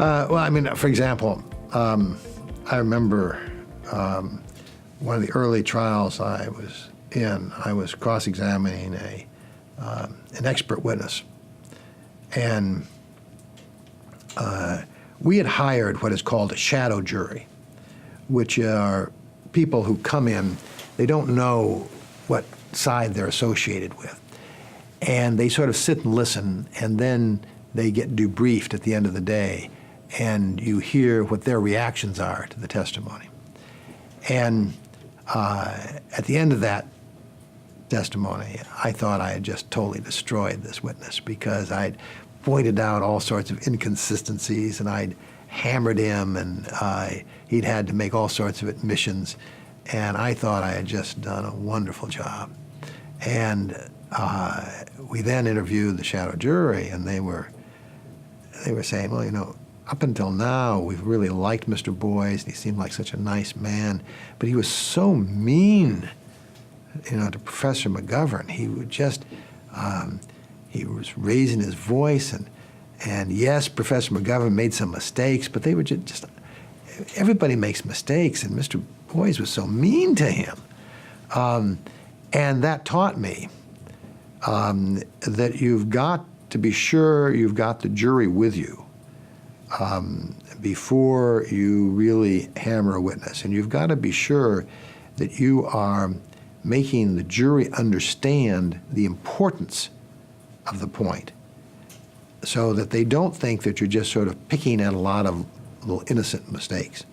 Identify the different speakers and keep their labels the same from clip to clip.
Speaker 1: Well, I mean, for example, I remember one of the early trials I was in. I was cross-examining an expert witness, and we had hired what is called a shadow jury, which are people who come in, they don't know what side they're associated with, and they sort of sit and listen, and then they get debriefed at the end of the day, and you hear what their reactions are to the testimony. And at the end of that testimony, I thought I had just totally destroyed this witness because I'd pointed out all sorts of inconsistencies, and I'd hammered him, and he'd had to make all sorts of admissions, and I thought I had just done a wonderful job. And we then interviewed the shadow jury, and they were saying, well, you know, up until now, we've really liked Mr. Boyes, and he seemed like such a nice man, but he was so mean, you know, to Professor McGovern. He would just, he was raising his voice, and yes, Professor McGovern made some mistakes, but they were just everybody makes mistakes, and Mr. Boyes was so mean to him. And that taught me that you've got to be sure you've got the jury with you before you really hammer a witness. And you've got to be sure that you are making the jury understand the importance of the point so that they don't think that you're just sort of picking at a lot of little innocent mistakes.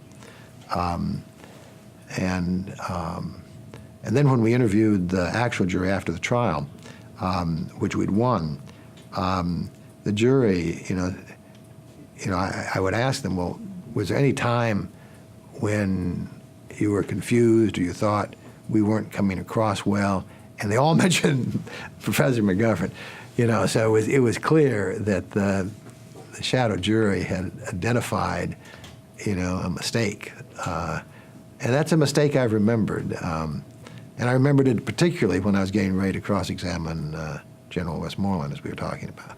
Speaker 1: And then when we interviewed the actual jury after the trial, which we'd won, the jury, I would ask them, well, was there any time when you were confused or you thought we weren't coming across well? And they all mentioned Professor McGovern, so it was clear that the shadow jury had identified, a mistake. And that's a mistake I've remembered. And I remembered it particularly when I was getting ready to cross-examine General Westmoreland, as we were talking about.